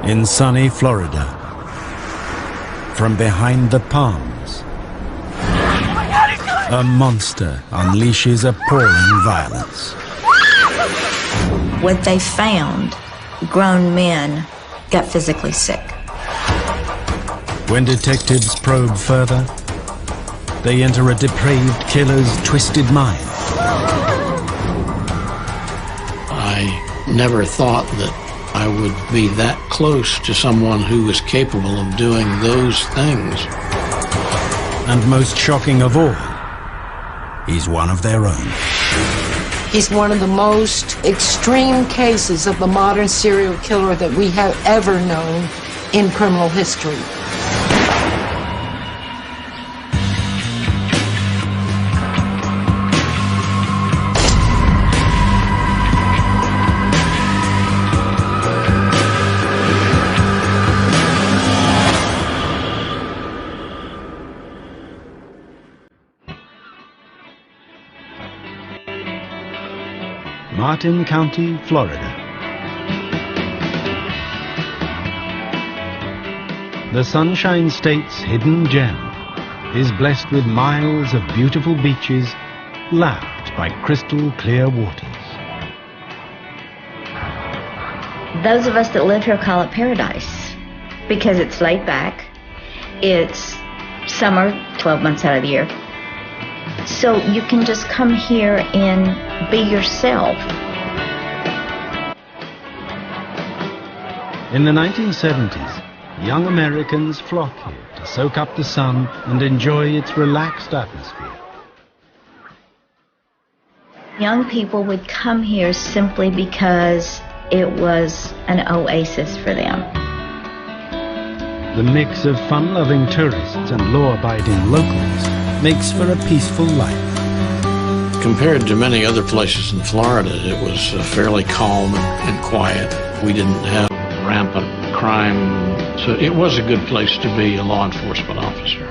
In sunny Florida, from behind the palms, a monster unleashes appalling violence. What they found, grown men got physically sick. When detectives probe further, they enter a depraved killer's twisted mind. I never thought that I would be that close to someone who was capable of doing those things. And most shocking of all, he's one of their own. He's one of the most extreme cases of the modern serial killer that we have ever known in criminal history. Martin County, Florida. The Sunshine State's hidden gem is blessed with miles of beautiful beaches lapped by crystal clear waters. Those of us that live here call it paradise because it's laid back. It's summer 12 months out of the year. So you can just come here and be yourself. In the 1970s, young Americans flock here to soak up the sun and enjoy its relaxed atmosphere. Young people would come here simply because it was an oasis for them. The mix of fun-loving tourists and law-abiding locals makes for a peaceful life. Compared to many other places in Florida, it was fairly calm and quiet. We didn't have rampant crime, so it was a good place to be a law enforcement officer.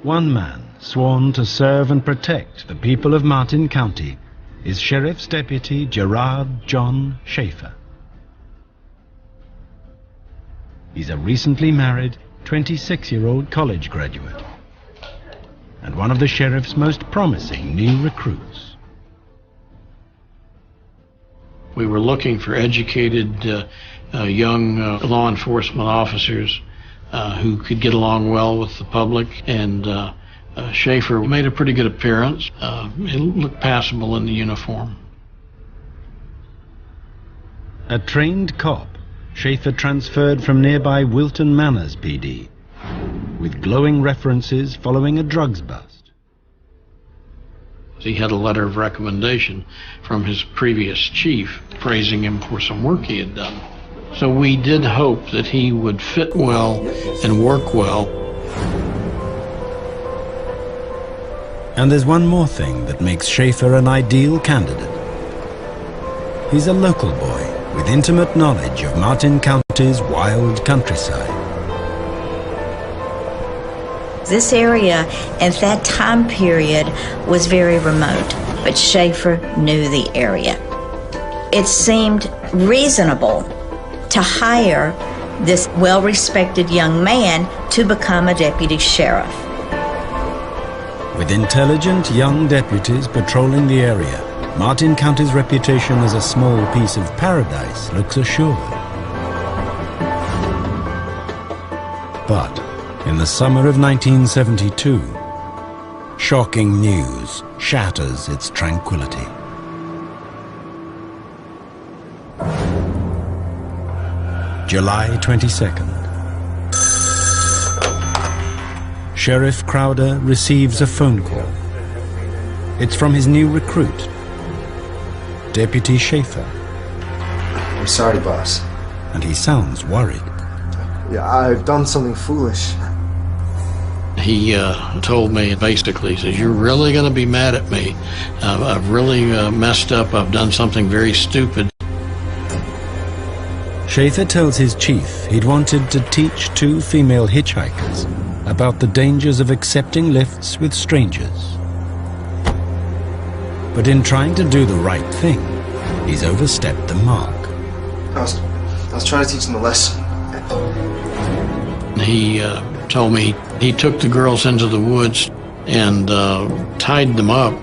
One man sworn to serve and protect the people of Martin County is Sheriff's Deputy Gerrard John Schaefer. He's a recently married 26-year-old college graduate and one of the sheriff's most promising new recruits. We were looking for educated young law enforcement officers who could get along well with the public, and Schaefer made a pretty good appearance. He looked passable in the uniform. A trained cop, Schaefer transferred from nearby Wilton Manors PD, with glowing references following a drugs bust. He had a letter of recommendation from his previous chief praising him for some work he had done. So we did hope that he would fit well and work well. And there's one more thing that makes Schaefer an ideal candidate. He's a local boy with intimate knowledge of Martin County's wild countryside. This area at that time period was very remote, but Schaefer knew the area. It seemed reasonable to hire this well-respected young man to become a deputy sheriff. With intelligent young deputies patrolling the area, Martin County's reputation as a small piece of paradise looks assured. But in the summer of 1972, shocking news shatters its tranquility. July 22nd. Sheriff Crowder receives a phone call. It's from his new recruit, Deputy Schaefer. I'm sorry, boss. And he sounds worried. Yeah, I've done something foolish. He told me basically, he says, "You're really going to be mad at me. I've really messed up. I've done something very stupid." Schaefer tells his chief he'd wanted to teach two female hitchhikers about the dangers of accepting lifts with strangers. But in trying to do the right thing, he's overstepped the mark. I was trying to teach them a lesson. He told me he took the girls into the woods and tied them up.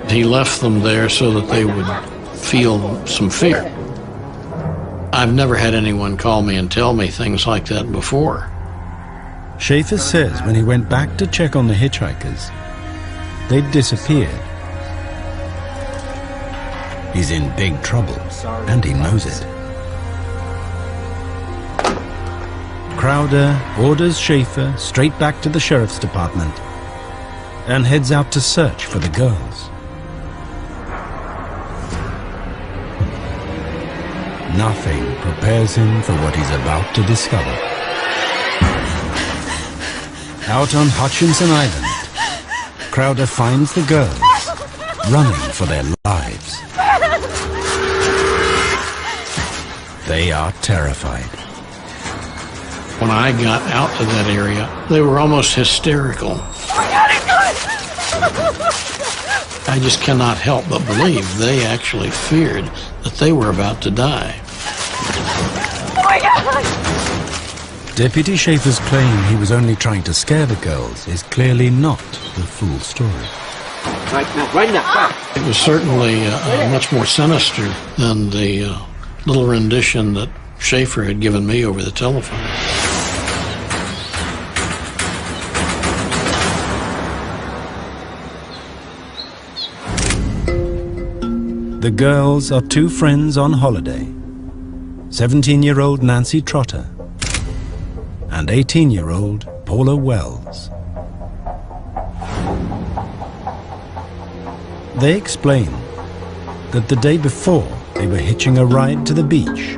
He left them there so that they would feel some fear. I've never had anyone call me and tell me things like that before. Schaefer says when he went back to check on the hitchhikers, they'd disappeared. He's in big trouble, and he knows it. Crowder orders Schaefer straight back to the sheriff's department and heads out to search for the girls. Nothing prepares him for what he's about to discover. Out on Hutchinson Island, Crowder finds the girls running for their lives. They are terrified. When I got out to that area, they were almost hysterical. I just cannot help but believe they actually feared that they were about to die. Deputy Schaefer's claim he was only trying to scare the girls is clearly not the full story. Right now. It was certainly much more sinister than the little rendition that Schaefer had given me over the telephone. The girls are two friends on holiday, 17-year-old Nancy Trotter and 18-year-old Paula Wells. They explain that the day before they were hitching a ride to the beach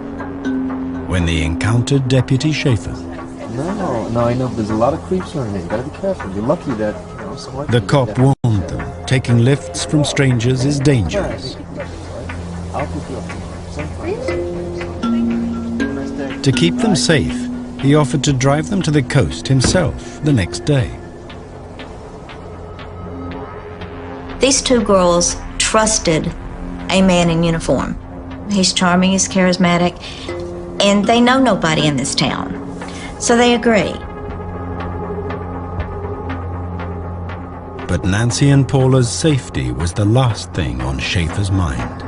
when they encountered Deputy Schaefer. No, I know there's a lot of creeps around here. You gotta be careful. You're lucky that, The cop warned them taking lifts from strangers is dangerous. To keep them safe, he offered to drive them to the coast himself the next day. These two girls trusted a man in uniform. He's charming, he's charismatic, and they know nobody in this town. So they agree. But Nancy and Paula's safety was the last thing on Schaefer's mind.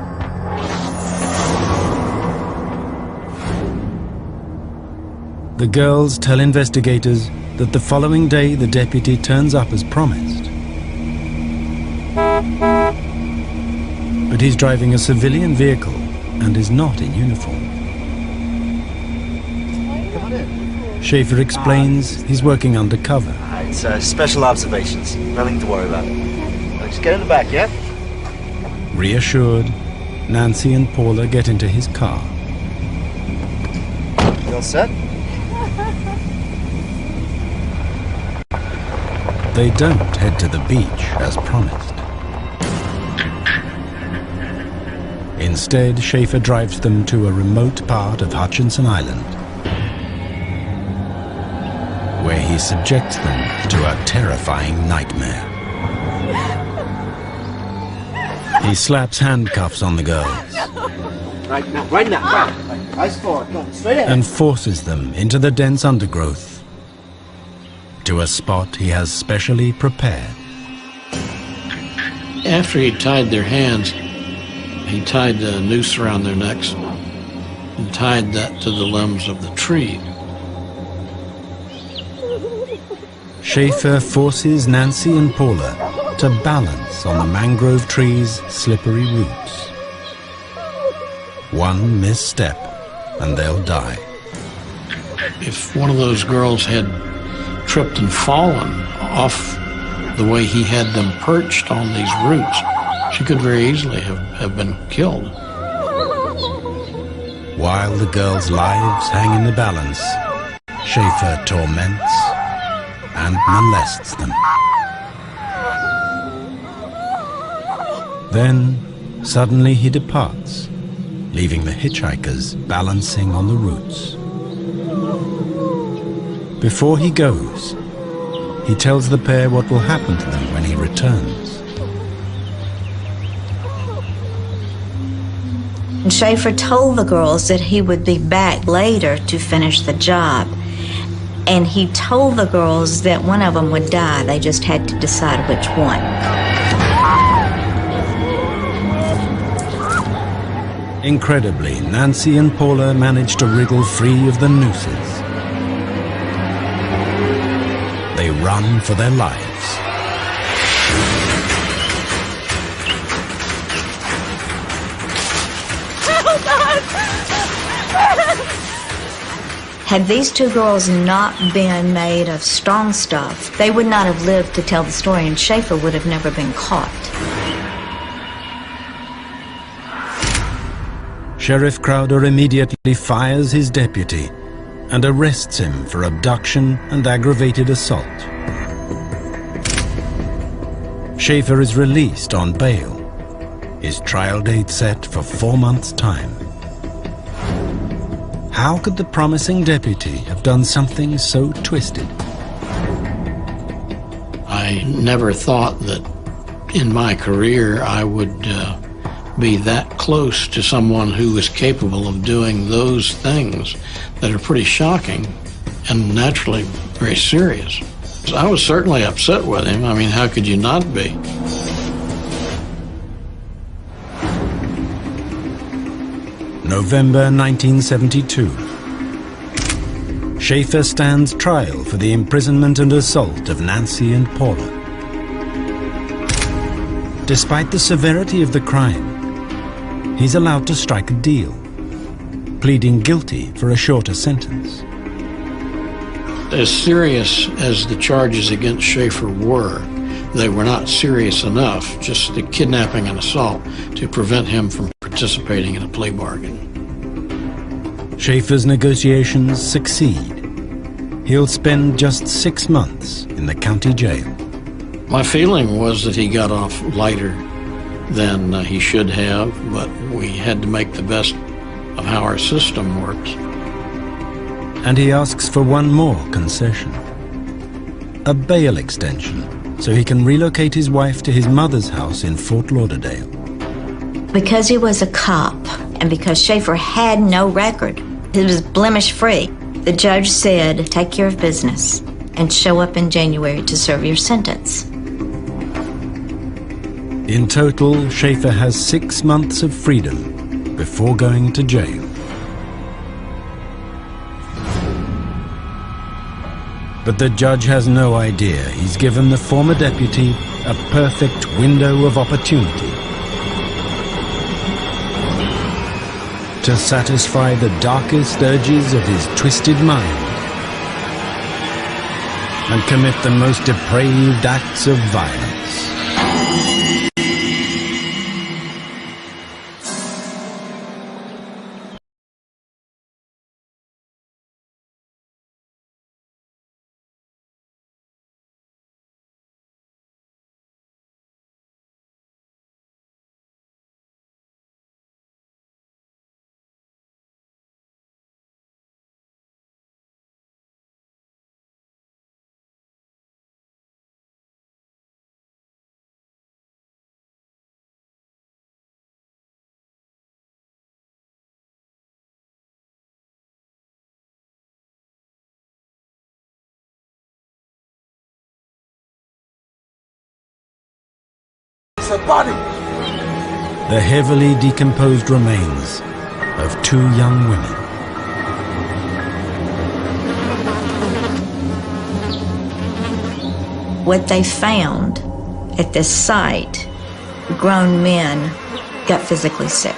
The girls tell investigators that the following day the deputy turns up as promised. But he's driving a civilian vehicle and is not in uniform. Schaefer explains he's working undercover. It's special observations. Nothing to worry about. Just get in the back, yeah? Reassured, Nancy and Paula get into his car. You all set? They don't head to the beach as promised. Instead, Schaefer drives them to a remote part of Hutchinson Island, where he subjects them to a terrifying nightmare. He slaps handcuffs on the girls Right now. Eyes forward, go straight ahead. and forces them into the dense undergrowth to a spot he has specially prepared. After he tied their hands, he tied a noose around their necks and tied that to the limbs of the tree. Schaefer forces Nancy and Paula to balance on the mangrove tree's slippery roots. One misstep and they'll die. If one of those girls had tripped and fallen off the way he had them perched on these roots, she could very easily have been killed. While the girls' lives hang in the balance, Schaefer torments and molests them. Then, suddenly he departs, leaving the hitchhikers balancing on the roots. Before he goes, he tells the pair what will happen to them when he returns. Schaefer told the girls that he would be back later to finish the job. And he told the girls that one of them would die. They just had to decide which one. Incredibly, Nancy and Paula managed to wriggle free of the nooses. They run for their lives. Had these two girls not been made of strong stuff, they would not have lived to tell the story, and Schaefer would have never been caught. Sheriff Crowder immediately fires his deputy and arrests him for abduction and aggravated assault. Schaefer is released on bail, his trial date set for 4 months' time. How could the promising deputy have done something so twisted? I never thought that in my career I would be that close to someone who was capable of doing those things that are pretty shocking and naturally very serious. I was certainly upset with him. I mean, how could you not be? November 1972. Schaefer stands trial for the imprisonment and assault of Nancy and Paula. Despite the severity of the crime, he's allowed to strike a deal, pleading guilty for a shorter sentence. As serious as the charges against Schaefer were, they were not serious enough, just the kidnapping and assault, to prevent him from participating in a plea bargain. Schaefer's negotiations succeed. He'll spend just 6 months in the county jail. My feeling was that he got off lighter than he should have, but we had to make the best of how our system works. And he asks for one more concession: a bail extension, so he can relocate his wife to his mother's house in Fort Lauderdale. Because he was a cop, and because Schaefer had no record, he was blemish-free, the judge said, take care of business and show up in January to serve your sentence. In total, Schaefer has 6 months of freedom before going to jail. But the judge has no idea he's given the former deputy a perfect window of opportunity to satisfy the darkest urges of his twisted mind and commit the most depraved acts of violence. The heavily decomposed remains of 2 young women. What they found at this site, grown men got physically sick.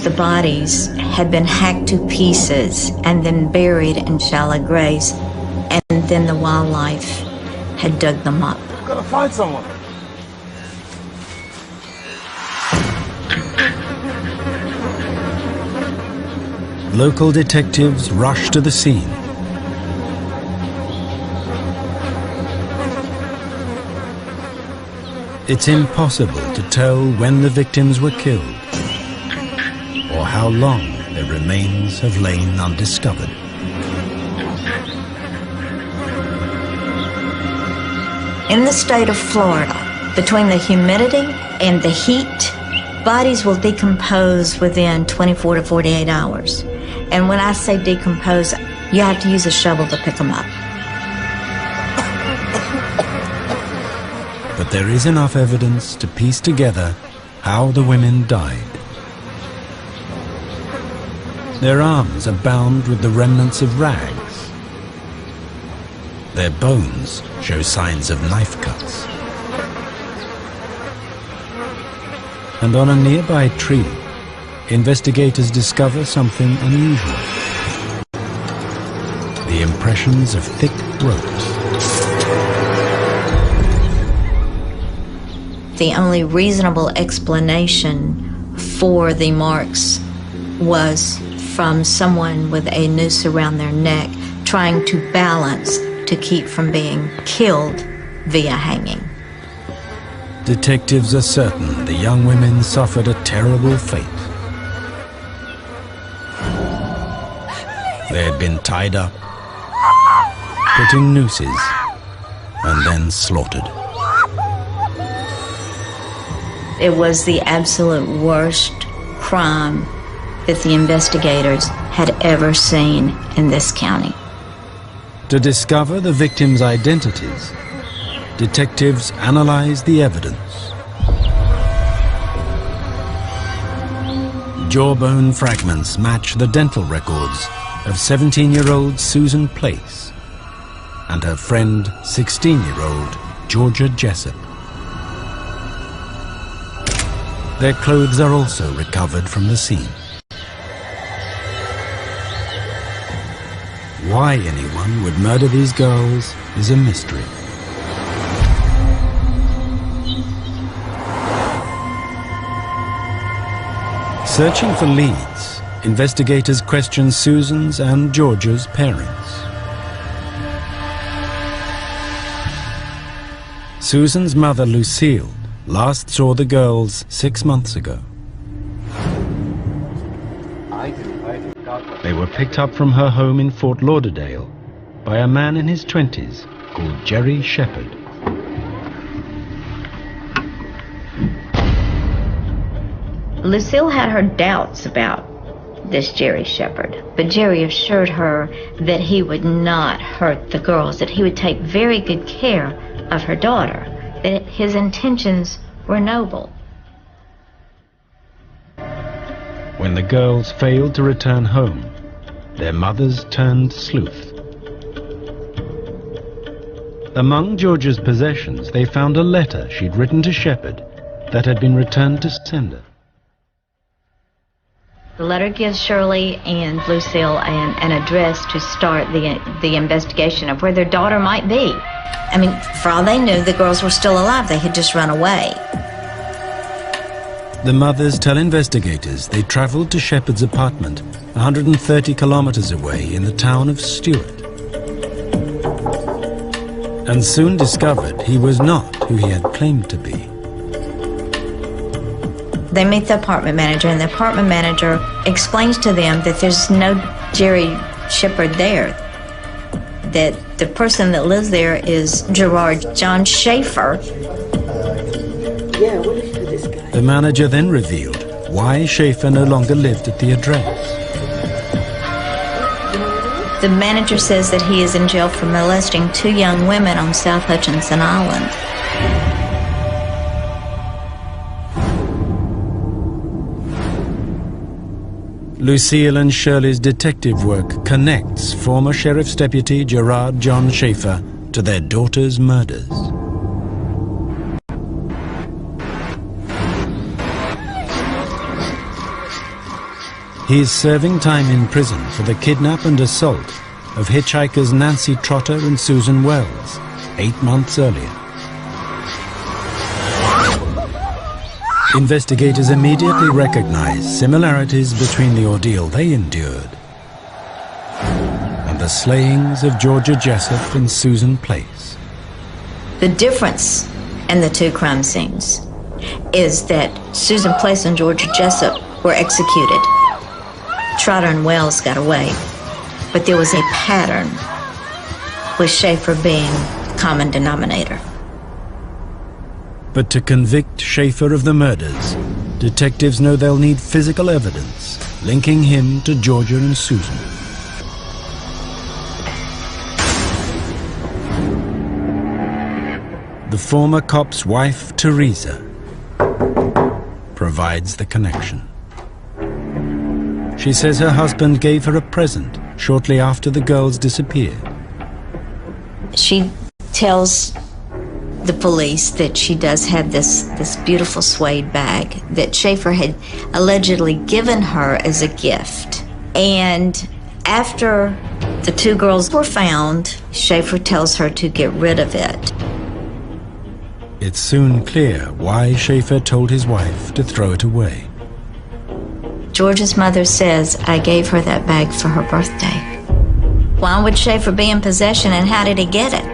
The bodies had been hacked to pieces and then buried in shallow graves, and then the wildlife had dug them up. We've got to find someone. Local detectives rush to the scene. It's impossible to tell when the victims were killed or how long their remains have lain undiscovered. In the state of Florida, between the humidity and the heat, bodies will decompose within 24 to 48 hours. And when I say decompose, you have to use a shovel to pick them up. But there is enough evidence to piece together how the women died. Their arms are bound with the remnants of rags. Their bones show signs of knife cuts. And on a nearby tree, investigators discover something unusual. The impressions of thick ropes. The only reasonable explanation for the marks was from someone with a noose around their neck trying to balance to keep from being killed via hanging. Detectives are certain the young women suffered a terrible fate. They had been tied up, put in nooses, and then slaughtered. It was the absolute worst crime that the investigators had ever seen in this county. To discover the victims' identities, detectives analyzed the evidence. Jawbone fragments match the dental records of 17-year-old Susan Place and her friend 16-year-old Georgia Jessup. Their clothes are also recovered from the scene. Why anyone would murder these girls is a mystery. Searching for leads, investigators question Susan's and Georgia's parents. Susan's mother, Lucille, last saw the girls 6 months ago. They were picked up from her home in Fort Lauderdale by a man in his 20s called Gerry Shepherd. Lucille had her doubts about this Gerry Shepherd, but Gerry assured her that he would not hurt the girls, that he would take very good care of her daughter, that his intentions were noble. When the girls failed to return home, their mothers turned sleuth. Among Georgia's possessions, they found a letter she'd written to Shepherd that had been returned to sender. The letter gives Shirley and Lucille an address to start the investigation of where their daughter might be. I mean, for all they knew, the girls were still alive. They had just run away. The mothers tell investigators they traveled to Shepherd's apartment 130 kilometers away in the town of Stewart, and soon discovered he was not who he had claimed to be. They meet the apartment manager, and the apartment manager explains to them that there's no Gerry Shepherd there, that the person that lives there is Gerrard John Schaefer. The manager then revealed why Schaefer no longer lived at the address. The manager says that he is in jail for molesting 2 young women on South Hutchinson Island. Lucille and Shirley's detective work connects former Sheriff's Deputy Gerrard John Schaefer to their daughter's murders. He is serving time in prison for the kidnap and assault of hitchhikers Nancy Trotter and Susan Wells 8 months earlier. Investigators immediately recognized similarities between the ordeal they endured and the slayings of Georgia Jessup and Susan Place. The difference in the 2 crime scenes is that Susan Place and Georgia Jessup were executed. Trotter and Wells got away, but there was a pattern, with Schaefer being the common denominator. But to convict Schaefer of the murders, detectives know they'll need physical evidence linking him to Georgia and Susan. The former cop's wife, Teresa, provides the connection. She says her husband gave her a present shortly after the girls disappeared. She tells the police that she does have this beautiful suede bag that Schaefer had allegedly given her as a gift. And after the two girls were found, Schaefer tells her to get rid of it. It's soon clear why Schaefer told his wife to throw it away. Georgia's mother says, I gave her that bag for her birthday. Why would Schaefer be in possession, and how did he get it?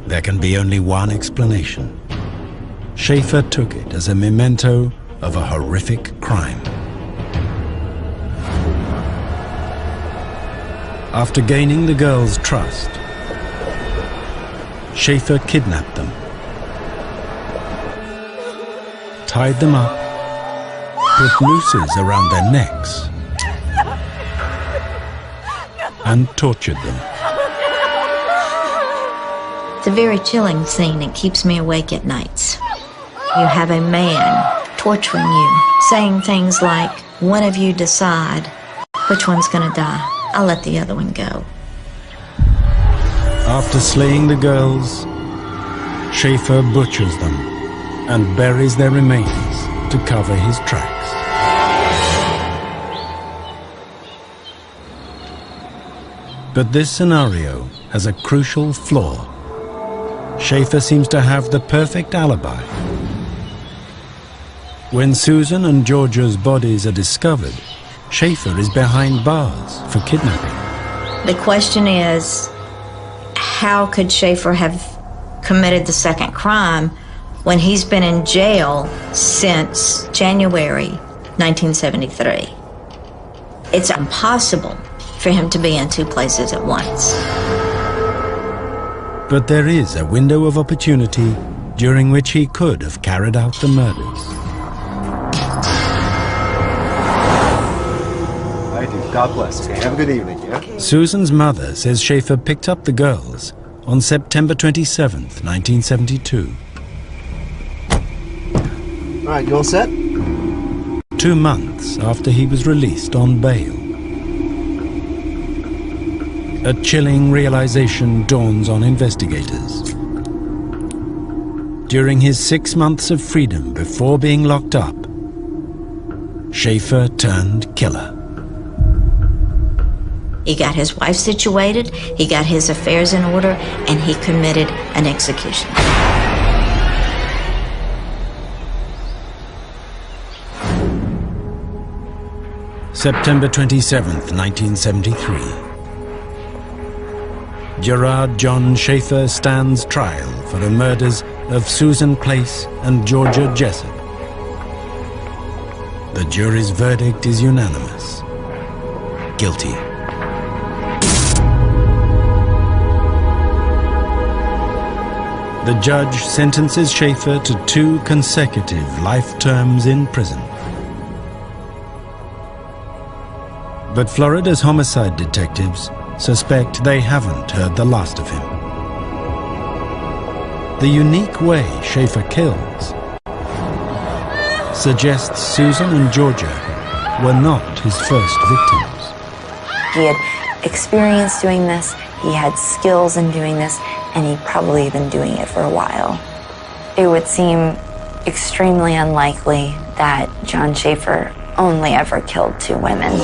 There can be only one explanation. Schaefer took it as a memento of a horrific crime. After gaining the girls' trust, Schaefer kidnapped them, tied them up, put nooses around their necks, and tortured them. It's a very chilling scene. It keeps me awake at nights. You have a man torturing you, saying things like, one of you decide which one's gonna die. I'll let the other one go. After slaying the girls, Schaefer butchers them and buries their remains to cover his tracks. But this scenario has a crucial flaw. Schaefer seems to have the perfect alibi. When Susan and Georgia's bodies are discovered, Schaefer is behind bars for kidnapping. The question is, how could Schaefer have committed the second crime when he's been in jail since January 1973? It's impossible for him to be in two places at once. But there is a window of opportunity during which he could have carried out the murders. I do. God bless. Okay, have a good evening, yeah? Susan's mother says Schaefer picked up the girls on September 27th, 1972. All right, you all set? 2 months after he was released on bail. A chilling realization dawns on investigators. During his 6 months of freedom before being locked up, Schaefer turned killer. He got his wife situated, he got his affairs in order, and he committed an execution. September 27th, 1973. Gerrard John Schaefer stands trial for the murders of Susan Place and Georgia Jessup. The jury's verdict is unanimous. Guilty. The judge sentences Schaefer to 2 consecutive life terms in prison. But Florida's homicide detectives suspect they haven't heard the last of him. The unique way Schaefer kills suggests Susan and Georgia were not his first victims. He had experience doing this, he had skills in doing this, and he'd probably been doing it for a while. It would seem extremely unlikely that John Schaefer only ever killed 2 women.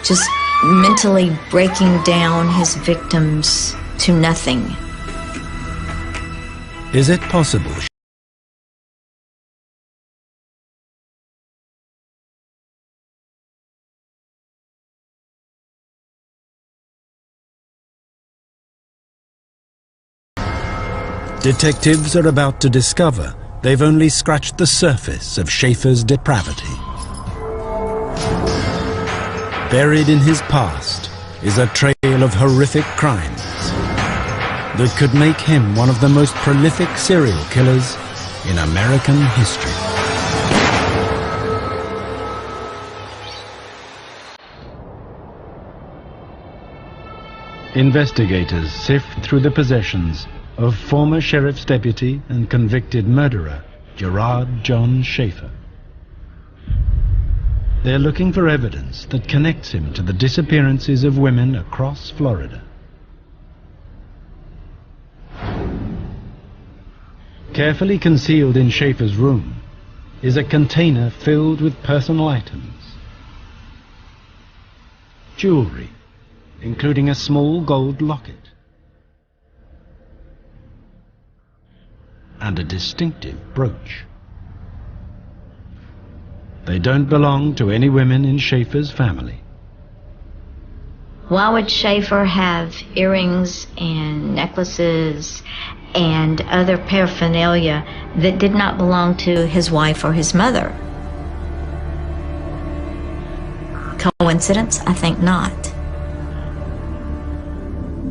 just mentally breaking down his victims to nothing. Is it possible detectives are about to discover they've only scratched the surface of Schaefer's depravity? Buried in his past is a trail of horrific crimes that could make him one of the most prolific serial killers in American history. Investigators sift through the possessions of former sheriff's deputy and convicted murderer Gerrard John Schaefer. They're looking for evidence that connects him to the disappearances of women across Florida. Carefully concealed in Schaefer's room is a container filled with personal items. Jewelry, including a small gold locket and a distinctive brooch. They don't belong to any women in Schaefer's family. Why would Schaefer have earrings and necklaces and other paraphernalia that did not belong to his wife or his mother? Coincidence? I think not.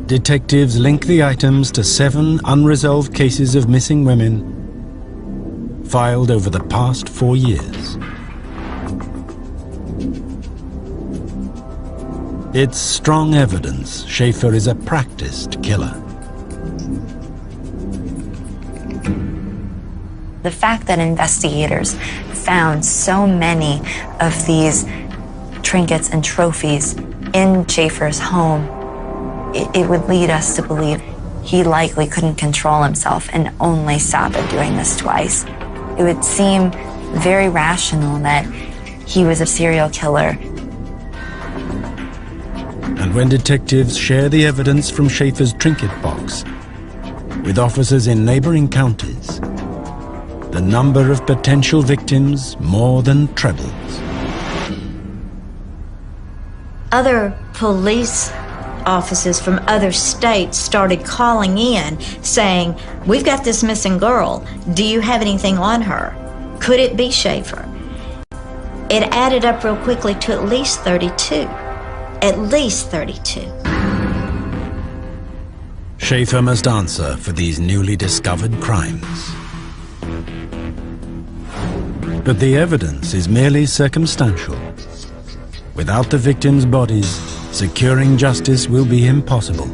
Detectives link the items to 7 unresolved cases of missing women filed over the past 4 years. It's strong evidence Schaefer is a practiced killer. The fact that investigators found so many of these trinkets and trophies in Schaefer's home, it would lead us to believe he likely couldn't control himself and only stopped at doing this twice. It would seem very rational that he was a serial killer. And when detectives share the evidence from Schaefer's trinket box with officers in neighboring counties, the number of potential victims more than trebles. Other police officers from other states started calling in saying, "We've got this missing girl. Do you have anything on her? Could it be Schaefer?" It added up real quickly to at least 32. At least 32. Schaefer must answer for these newly discovered crimes. But the evidence is merely circumstantial. Without the victims' bodies, securing justice will be impossible.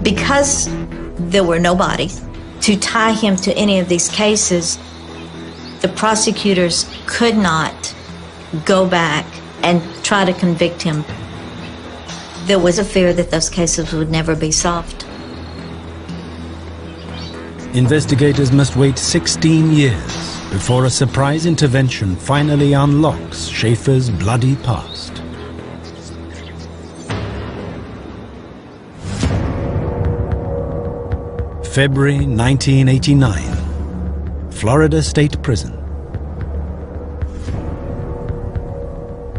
Because there were no bodies to tie him to any of these cases, the prosecutors could not go back and try to convict him. There was a fear that those cases would never be solved. Investigators must wait 16 years before a surprise intervention finally unlocks Schaefer's bloody past. February 1989, Florida State Prison.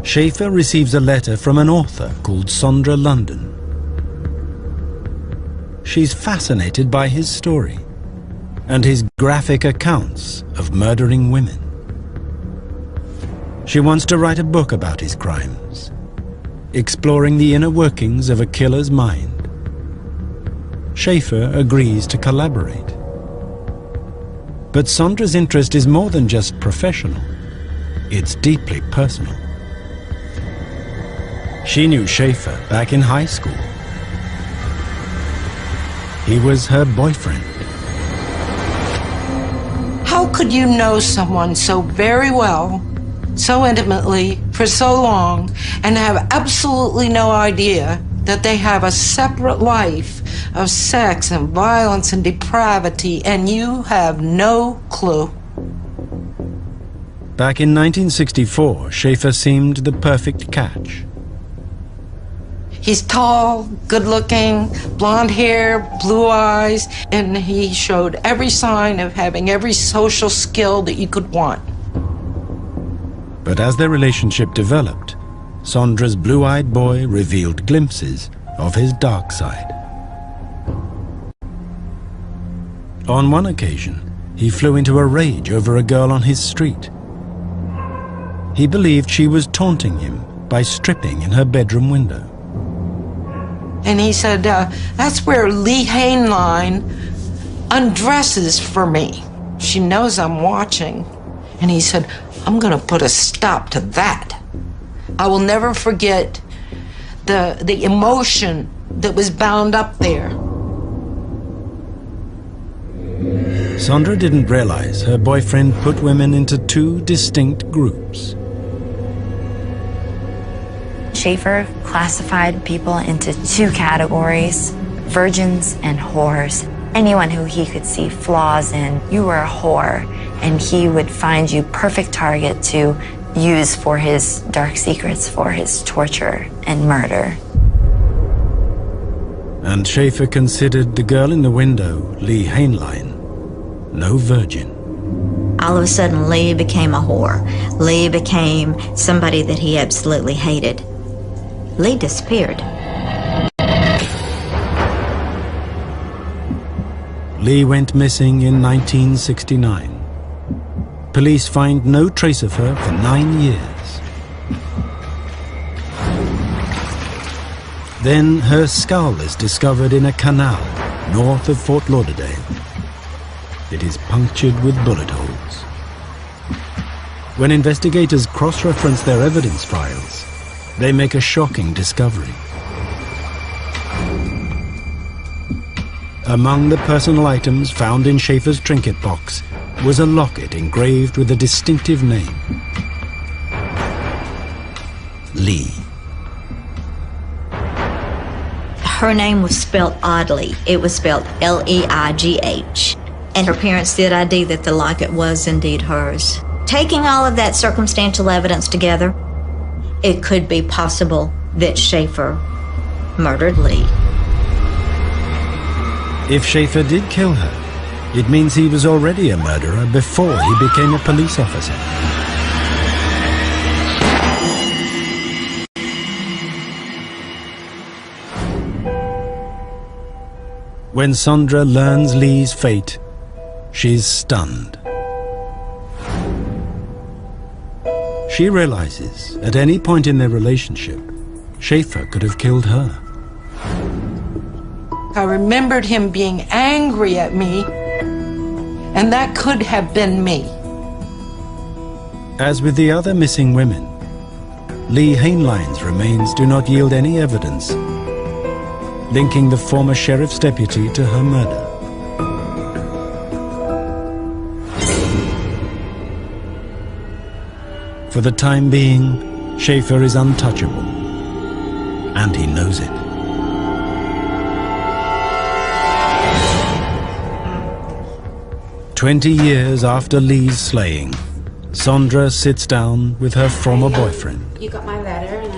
Schaefer receives a letter from an author called Sondra London. She's fascinated by his story and his graphic accounts of murdering women. She wants to write a book about his crimes, exploring the inner workings of a killer's mind. Schaefer agrees to collaborate. But Sondra's interest is more than just professional. It's deeply personal. She knew Schaefer back in high school. He was her boyfriend. How could you know someone so very well, so intimately, for so long, and have absolutely no idea that they have a separate life of sex and violence and depravity, and you have no clue? Back in 1964, Schaefer seemed the perfect catch. He's tall, good-looking, blonde hair, blue eyes, and he showed every sign of having every social skill that you could want. But as their relationship developed, Sondra's blue-eyed boy revealed glimpses of his dark side. On one occasion, he flew into a rage over a girl on his street. He believed she was taunting him by stripping in her bedroom window. And he said, that's where Lee Hainline undresses for me. She knows I'm watching. And he said, I'm gonna put a stop to that. I will never forget the emotion that was bound up there. Sondra didn't realize her boyfriend put women into two distinct groups. Schaefer classified people into two categories: virgins and whores. Anyone who he could see flaws in, you were a whore, and he would find you perfect target to use for his dark secrets, for his torture and murder. And Schaefer considered the girl in the window, Lee Hainline, no virgin. All of a sudden, Lee became a whore. Lee became somebody that he absolutely hated. Lee disappeared. Lee went missing in 1969. Police find no trace of her for 9 years. Then her skull is discovered in a canal north of Fort Lauderdale. It is punctured with bullet holes. When investigators cross-reference their evidence files, they make a shocking discovery. Among the personal items found in Schaefer's trinket box was a locket engraved with a distinctive name: Lee. Her name was spelled oddly. It was spelled Leigh, and her parents did ID that the locket was indeed hers. Taking all of that circumstantial evidence together, it could be possible that Schaefer murdered Lee. If Schaefer did kill her, it means he was already a murderer before he became a police officer. When Sondra learns Lee's fate, she's stunned. She realizes at any point in their relationship, Schaefer could have killed her. I remembered him being angry at me, and that could have been me. As with the other missing women, Lee Hainline's remains do not yield any evidence linking the former sheriff's deputy to her murder. For the time being, Schaefer is untouchable, and he knows it. "20 years after Lee's slaying, Sondra sits down with her former boyfriend. You got my letter, and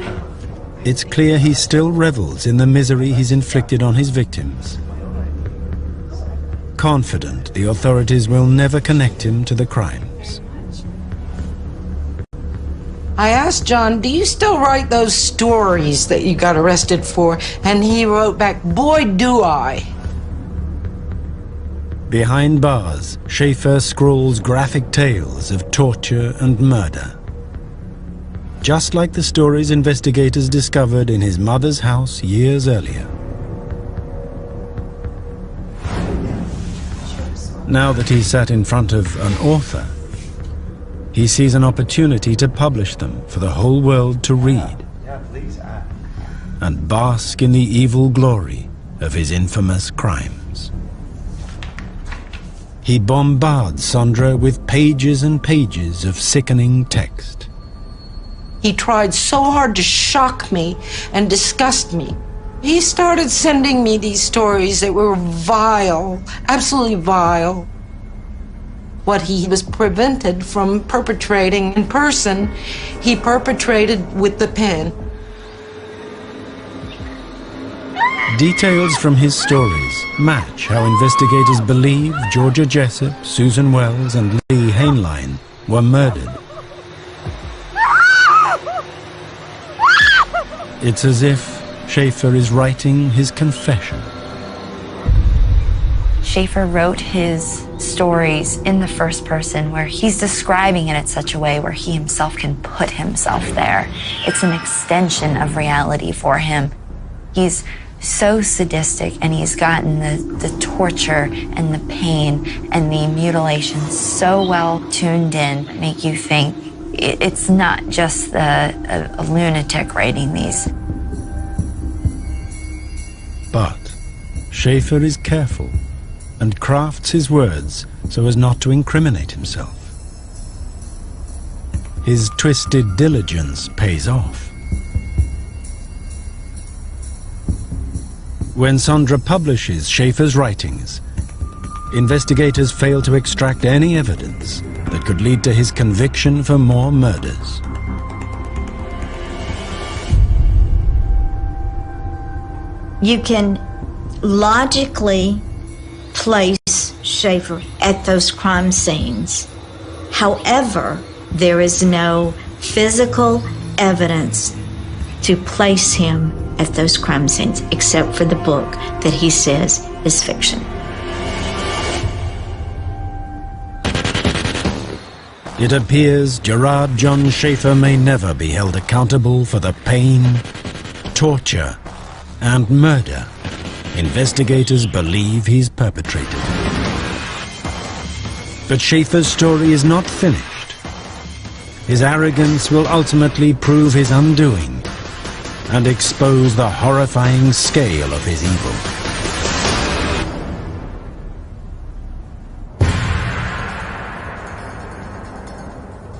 It's clear he still revels in the misery he's inflicted on his victims. Confident the authorities will never connect him to the crimes. I asked John, do you still write those stories that you got arrested for? And he wrote back, boy, do I. Behind bars, Schaefer scrawls graphic tales of torture and murder. Just like the stories investigators discovered in his mother's house years earlier. Now that he's sat in front of an author, he sees an opportunity to publish them for the whole world to read and bask in the evil glory of his infamous crimes. He bombards Sondra with pages and pages of sickening text. He tried so hard to shock me and disgust me. He started sending me these stories that were vile, absolutely vile. What he was prevented from perpetrating in person, he perpetrated with the pen. Details from his stories match how investigators believe Georgia Jessup, Susan Wells and Lee Hainline were murdered. It's as if Schaefer is writing his confession. Schaefer wrote his stories in the first person, where he's describing it in such a way where he himself can put himself there. It's an extension of reality for him. He's so sadistic, and he's gotten the torture and the pain and the mutilation so well tuned in, make you think it's not just a lunatic writing these. But Schaefer is careful and crafts his words so as not to incriminate himself. His twisted diligence pays off. When Sondra publishes Schaefer's writings, investigators fail to extract any evidence that could lead to his conviction for more murders. You can logically place Schaefer at those crime scenes. However, there is no physical evidence to place him at those crime scenes, except for the book that he says is fiction. It appears Gerrard John Schaefer may never be held accountable for the pain, torture, and murder investigators believe he's perpetrated. But Schaefer's story is not finished. His arrogance will ultimately prove his undoing and expose the horrifying scale of his evil.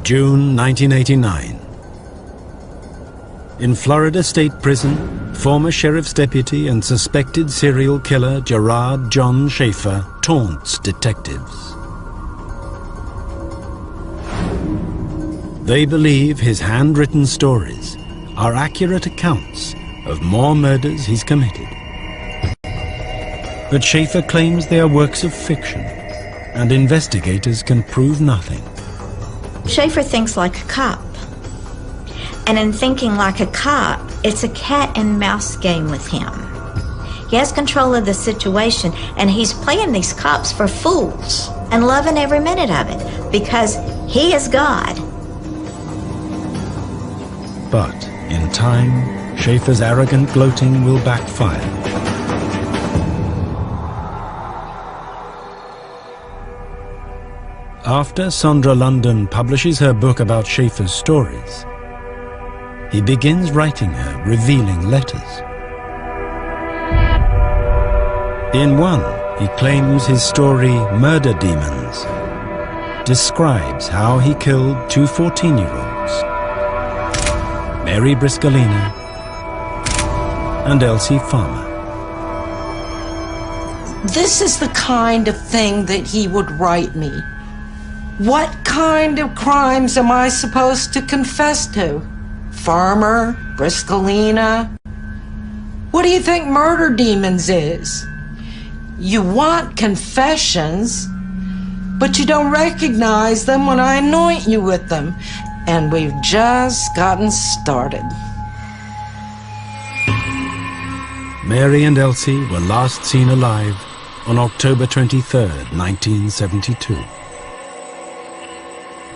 June 1989. In Florida State Prison, former sheriff's deputy and suspected serial killer Gerrard John Schaefer taunts detectives. They believe his handwritten stories are accurate accounts of more murders he's committed. But Schaefer claims they are works of fiction, and investigators can prove nothing. Schaefer thinks like a cop. And in thinking like a cop, it's a cat and mouse game with him. He has control of the situation, and he's playing these cops for fools and loving every minute of it because he is God. But in time, Schaefer's arrogant gloating will backfire. After Sondra London publishes her book about Schaefer's stories, he begins writing her revealing letters. In one, he claims his story, Murder Demons, describes how he killed two 14-year-olds, Mary Briscolina and Elsie Farmer. This is the kind of thing that he would write me. What kind of crimes am I supposed to confess to? Farmer, Briscolina. What do you think Murder Demons is? You want confessions, but you don't recognize them when I anoint you with them. And we've just gotten started. Mary and Elsie were last seen alive on October 23, 1972.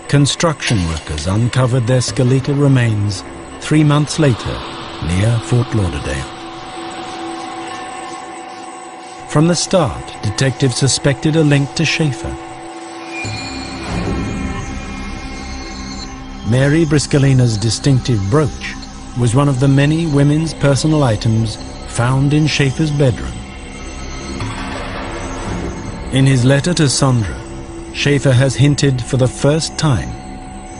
Construction workers uncovered their skeletal remains 3 months later near Fort Lauderdale. From the start, detectives suspected a link to Schaefer. Mary Briscolina's distinctive brooch was one of the many women's personal items found in Schaefer's bedroom. In his letter to Sondra, Schaefer has hinted for the first time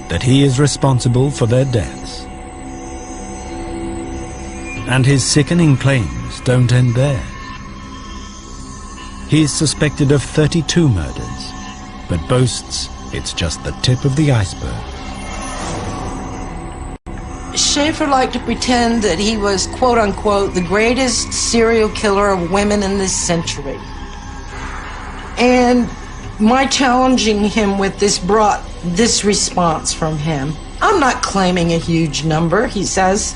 that he is responsible for their deaths. And his sickening claims don't end there. He is suspected of 32 murders, but boasts it's just the tip of the iceberg. Schaefer liked to pretend that he was, quote-unquote, the greatest serial killer of women in this century. And my challenging him with this brought this response from him. I'm not claiming a huge number, he says.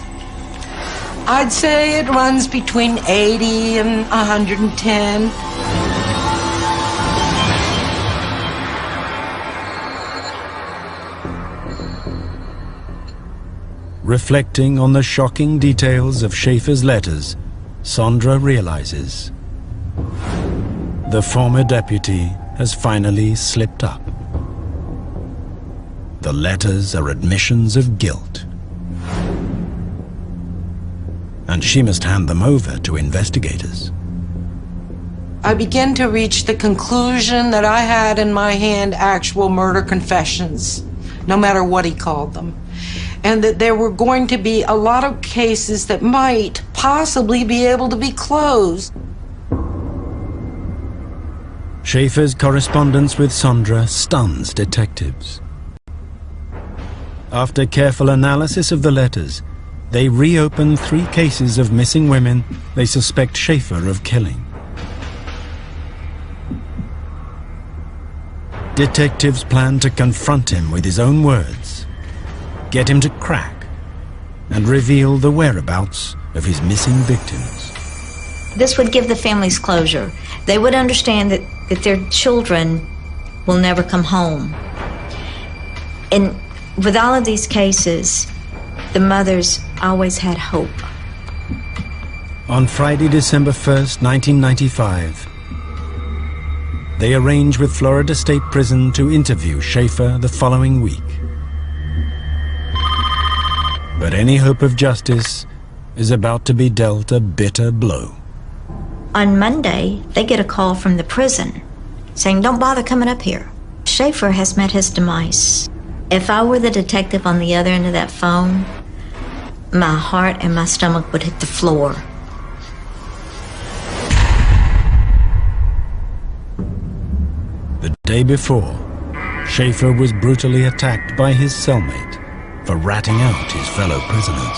I'd say it runs between 80 and 110. Reflecting on the shocking details of Schaefer's letters, Sandra realizes the former deputy has finally slipped up. The letters are admissions of guilt, and she must hand them over to investigators. I began to reach the conclusion that I had in my hand actual murder confessions, no matter what he called them, and that there were going to be a lot of cases that might possibly be able to be closed. Schaefer's correspondence with Sandra stuns detectives. After careful analysis of the letters, they reopen 3 cases of missing women they suspect Schaefer of killing. Detectives plan to confront him with his own words, get him to crack, and reveal the whereabouts of his missing victims. This would give the families closure. They would understand that their children will never come home. And with all of these cases, the mothers always had hope. On Friday, December 1st, 1995, they arrange with Florida State Prison to interview Schaefer the following week. But any hope of justice is about to be dealt a bitter blow. On Monday, they get a call from the prison saying, "Don't bother coming up here. Schaefer has met his demise." If I were the detective on the other end of that phone, my heart and my stomach would hit the floor. The day before, Schaefer was brutally attacked by his cellmate for ratting out his fellow prisoners.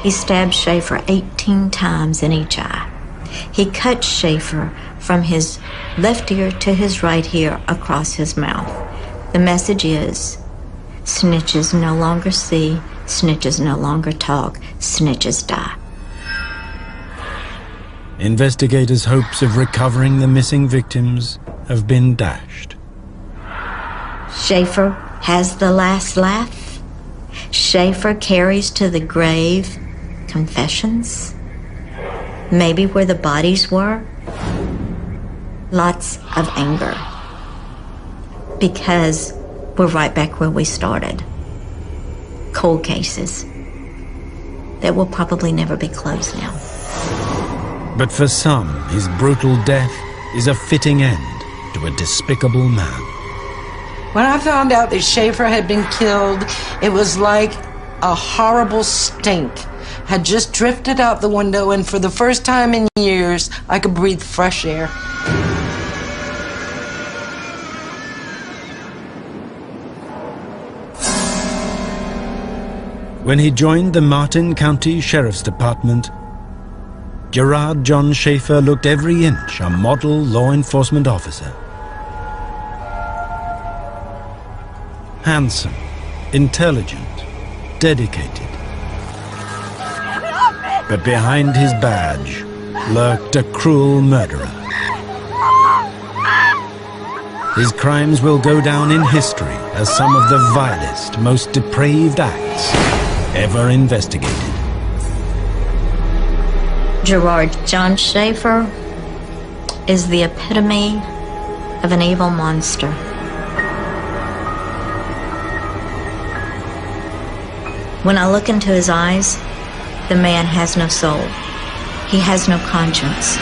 He stabbed Schaefer 18 times in each eye. He cut Schaefer from his left ear to his right ear across his mouth. The message is, snitches no longer see, snitches no longer talk, snitches die. Investigators' hopes of recovering the missing victims have been dashed. Schaefer has the last laugh. Schaefer carries to the grave confessions, maybe where the bodies were. Lots of anger, because we're right back where we started. Cold cases that will probably never be closed now. But for some, his brutal death is a fitting end to a despicable man. When I found out that Schaefer had been killed, it was like a horrible stink had just drifted out the window, and for the first time in years, I could breathe fresh air. When he joined the Martin County Sheriff's Department, Gerrard John Schaefer looked every inch a model law enforcement officer. Handsome, intelligent, dedicated. But behind his badge lurked a cruel murderer. His crimes will go down in history as some of the vilest, most depraved acts ever investigated. Gerrard John Schaefer is the epitome of an evil monster. When I look into his eyes, the man has no soul. He has no conscience.